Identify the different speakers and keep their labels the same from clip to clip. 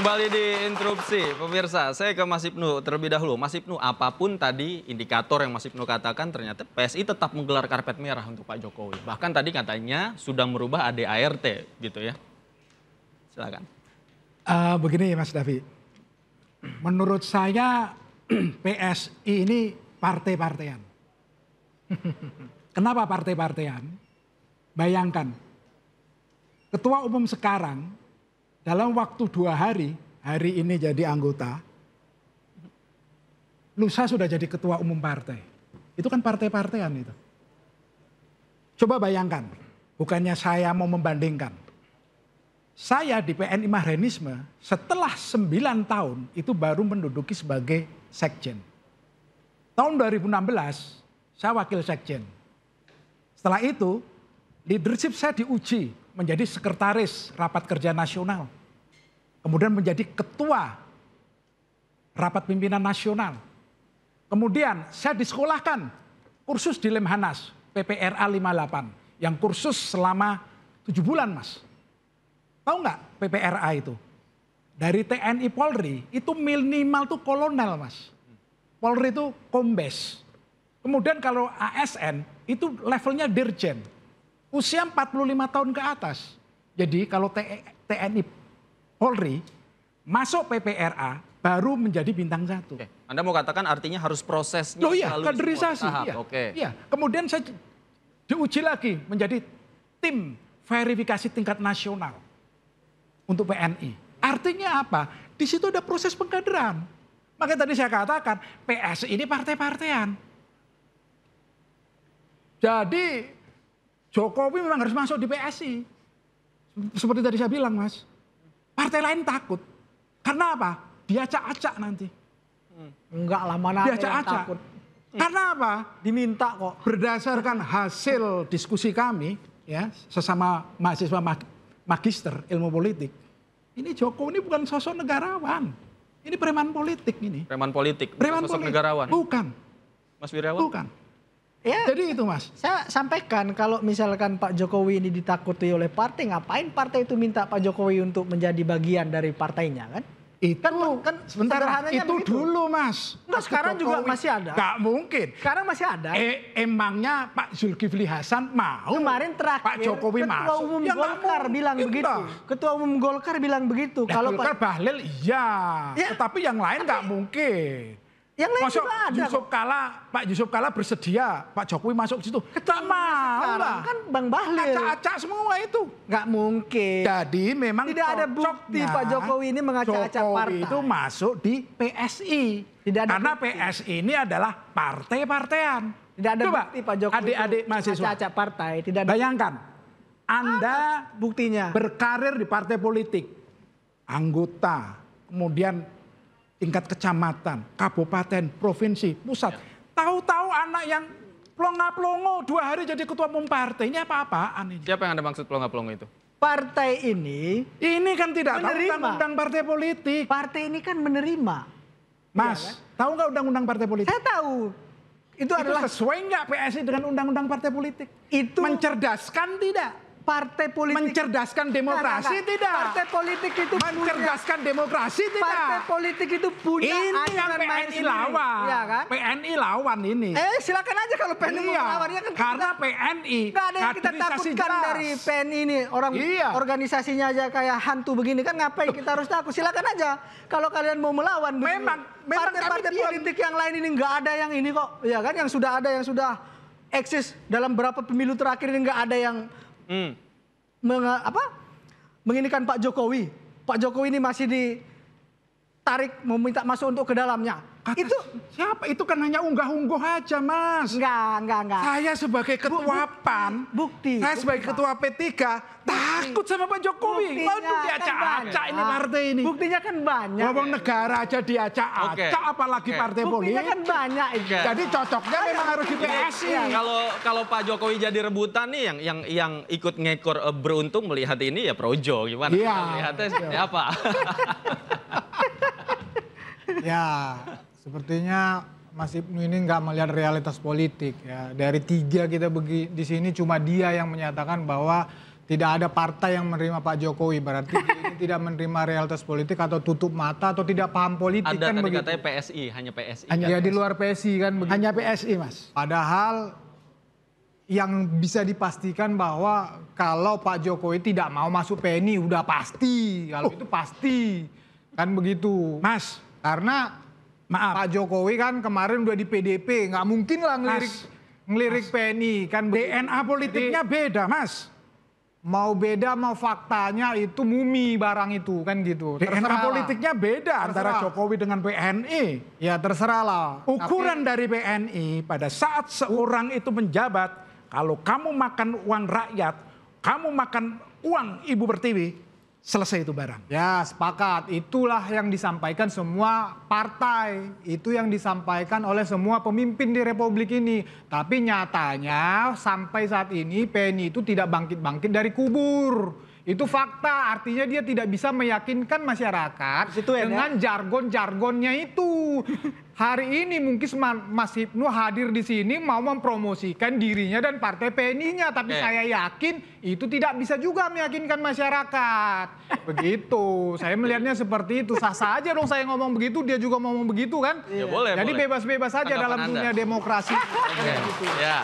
Speaker 1: Kembali di interupsi, pemirsa. Saya ke Mas Ibnu terlebih dahulu. Mas Ibnu, apapun tadi indikator yang Mas Ibnu katakan, ternyata PSI tetap menggelar karpet merah untuk Pak Jokowi. Bahkan tadi katanya sudah merubah ADART, gitu ya. Silakan.
Speaker 2: Begini Mas Davi, menurut saya PSI ini partai-partaian. Kenapa partai-partaian? Bayangkan, ketua umum sekarang dalam waktu 2 hari, hari ini jadi anggota, lusa sudah jadi ketua umum partai. Itu kan partai-partaian itu. Coba bayangkan, bukannya saya mau membandingkan. Saya di PNI Mahrenisme setelah 9 tahun itu baru menduduki sebagai sekjen. Tahun 2016 saya wakil sekjen. Setelah itu leadership saya diuji menjadi sekretaris Rapat Kerja Nasional. Kemudian menjadi ketua Rapat Pimpinan Nasional. Kemudian saya disekolahkan kursus di Lemhanas PPRA 58 yang kursus selama 7 bulan Mas. Tahu nggak PPRA itu? Dari TNI Polri itu minimal tuh kolonel Mas. Polri itu kombes. Kemudian kalau ASN itu levelnya dirjen. Usia 45 tahun ke atas. Jadi kalau TNI Polri masuk PPRA baru menjadi bintang 1.
Speaker 1: Oke. Anda mau katakan artinya harus prosesnya
Speaker 2: Loh iya,
Speaker 1: melalui
Speaker 2: kaderisasi.
Speaker 1: semua tahap.
Speaker 2: Iya.
Speaker 1: Oke.
Speaker 2: Iya. Kemudian saya diuji lagi menjadi tim verifikasi tingkat nasional untuk PNI. Artinya apa? Di situ ada proses pengkaderan. Makanya tadi saya katakan PSI ini partai-partaian. Jadi Jokowi memang harus masuk di PSI. Seperti tadi saya bilang Mas. Partai lain takut. Karena apa? Diacak-acak nanti.
Speaker 3: Enggak lah, mana ada yang
Speaker 2: Diacak-acak.
Speaker 3: takut.
Speaker 2: Karena apa?
Speaker 3: Diminta kok.
Speaker 2: Berdasarkan hasil diskusi kami, ya sesama mahasiswa magister ilmu politik, ini Jokowi ini bukan sosok negarawan. Ini preman politik ini.
Speaker 1: Preman politik, bukan
Speaker 2: Preman
Speaker 1: sosok
Speaker 2: politik.
Speaker 1: negarawan.
Speaker 2: Bukan.
Speaker 1: Mas Wirawan?
Speaker 2: Bukan.
Speaker 3: Ya,
Speaker 2: Jadi itu Mas.
Speaker 3: saya sampaikan kalau misalkan Pak Jokowi ini ditakuti oleh partai, ngapain partai itu minta Pak Jokowi untuk menjadi bagian dari partainya kan?
Speaker 2: Itu
Speaker 3: kan
Speaker 2: sebentar
Speaker 3: sederhananya
Speaker 2: itu
Speaker 3: begitu.
Speaker 2: dulu Mas.
Speaker 3: Enggak, sekarang juga masih ada.
Speaker 2: Gak mungkin.
Speaker 3: Sekarang masih ada.
Speaker 2: Emangnya Pak Zulkifli Hasan mau
Speaker 3: Kemarin terakhir
Speaker 2: Pak Jokowi
Speaker 3: Ketua
Speaker 2: masuk?
Speaker 3: Umum
Speaker 2: Ya, nggak
Speaker 3: Golkar bilang
Speaker 2: mungkin
Speaker 3: begitu.
Speaker 2: lah.
Speaker 3: Ketua Umum Golkar bilang begitu.
Speaker 2: Ya,
Speaker 3: Kalau
Speaker 2: Golkar Bahlil iya,
Speaker 3: Ya,
Speaker 2: tetapi yang lain nggak mungkin.
Speaker 3: yang lain
Speaker 2: Masuk
Speaker 3: juga ada.
Speaker 2: Pak Yusuf Kala bersedia, Pak Jokowi masuk di situ. Kita mau
Speaker 3: Sekarang
Speaker 2: lah.
Speaker 3: kan Bang Bahlil.
Speaker 2: Acak-acak semua itu.
Speaker 3: Nggak mungkin.
Speaker 2: Jadi memang
Speaker 3: Tidak ada bukti
Speaker 2: cocoknya
Speaker 3: Pak Jokowi ini mengacak-acak
Speaker 2: Jokowi
Speaker 3: partai.
Speaker 2: itu masuk di PSI.
Speaker 3: Tidak ada
Speaker 2: Karena
Speaker 3: bukti.
Speaker 2: PSI ini adalah partai-partaian.
Speaker 3: Tidak ada
Speaker 2: Coba,
Speaker 3: bukti Pak Jokowi
Speaker 2: adik-adik mahasiswa.
Speaker 3: acak-acak partai. Tidak ada
Speaker 2: Bayangkan, Anda
Speaker 3: buktinya.
Speaker 2: berkarir di partai politik, anggota, kemudian tingkat kecamatan, kabupaten, provinsi, pusat. Tahu-tahu anak yang plonga-plongo 2 hari jadi ketua umum partai, ini apa-apaan ini?
Speaker 1: Siapa yang Anda maksud pelongo-pelongo itu?
Speaker 3: Partai ini,
Speaker 2: Ini kan tidak tahu
Speaker 3: Menerima.
Speaker 2: undang-undang partai politik.
Speaker 3: partai ini kan menerima.
Speaker 2: Mas, tahu nggak undang-undang partai politik?
Speaker 3: Saya tahu. Itu
Speaker 2: Itu
Speaker 3: adalah
Speaker 2: sesuai nggak PSI dengan undang-undang partai politik?
Speaker 3: itu
Speaker 2: Mencerdaskan tidak?
Speaker 3: partai politik.
Speaker 2: Mencerdaskan demokrasi
Speaker 3: Enggak.
Speaker 2: tidak?
Speaker 3: Partai politik itu punya,
Speaker 2: Mencerdaskan demokrasi tidak?
Speaker 3: partai politik itu punya
Speaker 2: Ini yang
Speaker 3: aturan main
Speaker 2: PNI
Speaker 3: sendiri.
Speaker 2: lawan.
Speaker 3: Iya kan?
Speaker 2: PNI lawan ini.
Speaker 3: Silakan aja kalau PNI mau
Speaker 2: Iya,
Speaker 3: melawannya kan.
Speaker 2: karena PNI
Speaker 3: Nggak ada yang kita
Speaker 2: kaderisasi
Speaker 3: takutkan
Speaker 2: jelas.
Speaker 3: dari PNI ini. Orang
Speaker 2: Iya.
Speaker 3: organisasinya aja kayak hantu begini kan, ngapain kita harus takut? Silakan aja. Kalau kalian mau melawan begini.
Speaker 2: Memang
Speaker 3: Partai-partai
Speaker 2: kami diam.
Speaker 3: politik yang lain ini nggak ada yang ini kok. Ya kan, yang sudah ada, yang sudah eksis dalam berapa pemilu terakhir ini nggak ada yang menginikan Pak Jokowi. Pak Jokowi ini masih ditarik mau minta masuk untuk ke dalamnya.
Speaker 2: Itu siapa? Itu kan hanya unggah-ungguh aja, Mas.
Speaker 3: Enggak.
Speaker 2: Saya sebagai ketua PAN,
Speaker 3: Bukti.
Speaker 2: saya sebagai ketua P3 takut sama Pak Jokowi.
Speaker 3: Buktinya
Speaker 2: Waduh,
Speaker 3: kan
Speaker 2: diacak-acak
Speaker 3: banyak.
Speaker 2: ini partai ini.
Speaker 3: Buktinya kan banyak.
Speaker 2: Ngomong negara aja diacak-acak,
Speaker 1: Oke.
Speaker 2: apalagi
Speaker 1: Oke.
Speaker 2: partai
Speaker 3: Buktinya
Speaker 2: politik.
Speaker 3: kan banyak itu.
Speaker 2: Jadi cocoknya memang harus di PSI.
Speaker 3: Iya.
Speaker 1: Kalau Pak Jokowi jadi rebutan nih, yang ikut ngekor beruntung melihat ini ya Projo, gimana?
Speaker 2: Iya.
Speaker 1: Melihatnya seperti apa?
Speaker 4: Ya, sepertinya Mas Ibnu ini nggak melihat realitas politik ya. Dari 3 kita di sini cuma dia yang menyatakan bahwa tidak ada partai yang menerima Pak Jokowi. Berarti dia ini tidak menerima realitas politik atau tutup mata atau tidak paham politik
Speaker 1: Ada
Speaker 4: kan
Speaker 1: tadi
Speaker 4: begitu.
Speaker 1: katanya PSI, hanya PSI.
Speaker 4: Ya di luar PSI kan begitu.
Speaker 2: Hanya PSI, Mas.
Speaker 4: Padahal yang bisa dipastikan bahwa kalau Pak Jokowi tidak mau masuk PNI udah pasti. Kalau itu pasti. Kan begitu.
Speaker 2: Mas,
Speaker 4: Karena
Speaker 2: maaf.
Speaker 4: Pak Jokowi kan kemarin udah di PDP. Nggak mungkin lah ngelirik PNI. Kan begitu.
Speaker 2: DNA politiknya beda, Mas.
Speaker 4: Mau beda mau faktanya itu mumi barang itu kan gitu.
Speaker 2: DNA
Speaker 4: Terserah lah.
Speaker 2: politiknya beda antara
Speaker 4: Terserah.
Speaker 2: Jokowi dengan PNI.
Speaker 4: Ya terserah lah.
Speaker 2: Ukuran dari PNI pada saat seorang itu menjabat, kalau kamu makan uang rakyat, kamu makan uang Ibu Pertiwi, selesai itu barang.
Speaker 4: Ya sepakat, itulah yang disampaikan semua partai. Itu yang disampaikan oleh semua pemimpin di Republik ini. Tapi nyatanya sampai saat ini PNI itu tidak bangkit-bangkit dari kubur. Itu fakta, artinya dia tidak bisa meyakinkan masyarakat dengan jargon-jargonnya itu. Hari ini mungkin Mas Hipnu hadir di sini mau mempromosikan dirinya dan partai PNI-nya. Tapi saya yakin itu tidak bisa juga meyakinkan masyarakat. Begitu, saya melihatnya seperti itu. Sah-sah aja dong saya ngomong begitu, dia juga ngomong begitu kan.
Speaker 1: Ya, boleh,
Speaker 4: Jadi
Speaker 1: boleh.
Speaker 4: bebas-bebas saja
Speaker 1: Tanggapan
Speaker 4: dalam
Speaker 1: Anda.
Speaker 4: dunia demokrasi. Gitu.
Speaker 1: Ya.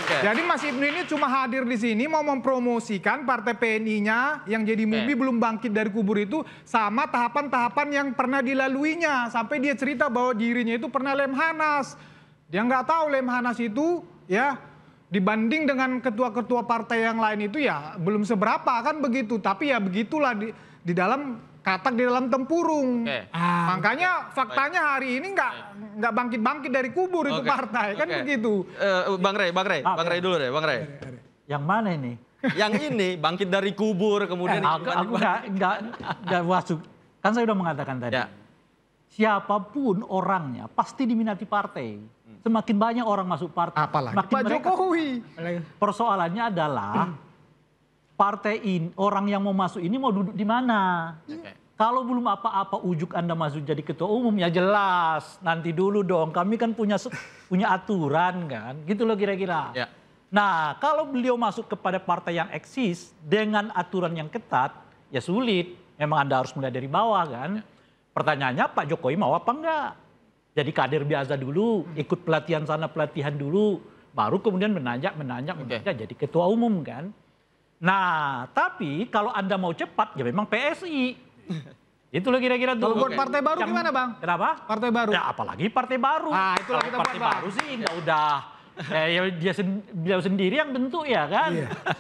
Speaker 1: Oke.
Speaker 4: Jadi Mas Hipnu ini cuma hadir di sini mau mempromosikan partai PNI-nya yang jadi mumi belum bangkit dari kubur itu sama tahapan-tahapan yang pernah dilaluinya. Sampai dia cerita bahwa dirinya itu pernah Lemhanas. Dia nggak tahu Lemhanas itu ya dibanding dengan ketua-ketua partai yang lain itu ya belum seberapa kan begitu. Tapi ya begitulah di dalam katak di dalam tempurung.
Speaker 1: Oke.
Speaker 4: Makanya faktanya hari ini nggak bangkit-bangkit dari kubur itu
Speaker 1: Oke.
Speaker 4: partai kan
Speaker 1: Oke.
Speaker 4: begitu.
Speaker 1: Bang Rey dulu deh, Bang Rey.
Speaker 5: Yang mana ini?
Speaker 1: Yang ini bangkit dari kubur kemudian
Speaker 5: Aku nggak masuk. Kan saya udah mengatakan tadi.
Speaker 1: Ya.
Speaker 5: Siapapun orangnya pasti diminati partai. Semakin banyak orang masuk partai.
Speaker 4: Apalagi
Speaker 5: makin
Speaker 4: Pak
Speaker 5: mereka-
Speaker 4: Jokowi.
Speaker 5: Persoalannya adalah partai ini, orang yang mau masuk ini mau duduk di mana?
Speaker 1: Oke.
Speaker 5: Kalau belum apa-apa ujuk Anda masuk jadi ketua umum ya jelas. Nanti dulu dong. Kami kan punya aturan kan. Gitu loh kira-kira.
Speaker 1: Ya.
Speaker 5: Nah, kalau beliau masuk kepada partai yang eksis dengan aturan yang ketat, ya sulit. Memang Anda harus mulai dari bawah kan. Pertanyaannya Pak Jokowi mau apa enggak? Jadi kader biasa dulu, ikut pelatihan sana pelatihan dulu, baru kemudian menanjak jadi ketua umum kan. Nah, tapi kalau Anda mau cepat ya memang PSI. Itu loh kira-kira tuh.
Speaker 4: Kalau buat partai baru gimana Bang?
Speaker 5: Kenapa?
Speaker 4: Partai baru.
Speaker 5: Ya apalagi partai baru.
Speaker 4: Ah, itulah
Speaker 5: Kalau
Speaker 4: kita
Speaker 5: partai
Speaker 4: buat, Bang.
Speaker 5: baru sih nggak udah. Ya beliau sendiri yang bentuk ya kan.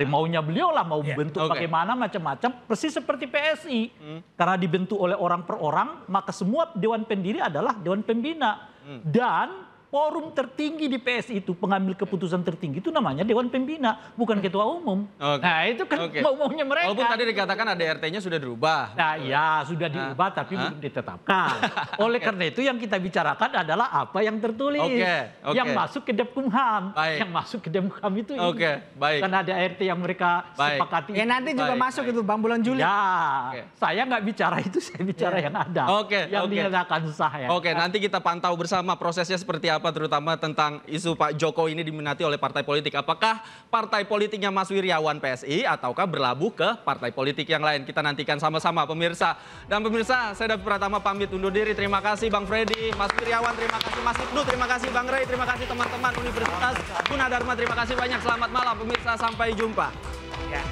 Speaker 5: Maunya beliau lah mau bentuk
Speaker 1: Oke.
Speaker 5: bagaimana macam-macam. Persis seperti PSI. Karena dibentuk oleh orang per orang, maka semua dewan pendiri adalah dewan pembina. Dan forum tertinggi di PSI itu, pengambil keputusan tertinggi itu namanya Dewan Pembina, bukan ketua umum.
Speaker 1: Oke.
Speaker 5: Nah itu kan
Speaker 1: Oke.
Speaker 5: mau-maunya mereka.
Speaker 1: Walaupun tadi dikatakan ADRT-nya sudah dirubah.
Speaker 5: Nah ya sudah diubah tapi belum ditetapkan. Oleh karena itu yang kita bicarakan adalah apa yang tertulis.
Speaker 1: Oke, oke.
Speaker 5: Yang masuk ke Depkumham.
Speaker 1: Baik.
Speaker 5: Yang masuk ke Depkumham itu
Speaker 1: Oke, baik.
Speaker 5: Karena ada ART yang mereka
Speaker 1: Baik.
Speaker 5: sepakati.
Speaker 3: Ya nanti juga
Speaker 1: Baik,
Speaker 3: masuk
Speaker 1: baik.
Speaker 3: itu Bang bulan Juli.
Speaker 5: Ya,
Speaker 1: Oke.
Speaker 5: saya nggak bicara itu, saya bicara yang ada.
Speaker 1: Oke,
Speaker 5: Yang
Speaker 1: oke.
Speaker 5: dinyatakan sah ya.
Speaker 1: Oke, nanti kita pantau bersama prosesnya seperti apa, terutama tentang isu Pak Jokowi ini diminati oleh partai politik. Apakah partai politiknya Mas Wiryawan PSI ataukah berlabuh ke partai politik yang lain? Kita nantikan sama-sama pemirsa. Dan pemirsa, saya David Pratama pamit undur diri. Terima kasih Bang Freddy, Mas Wiryawan, terima kasih Mas Hipnu, terima kasih Bang Rey, terima kasih teman-teman Universitas Gunadarma, terima kasih banyak. Selamat malam pemirsa, sampai jumpa.
Speaker 4: Ya.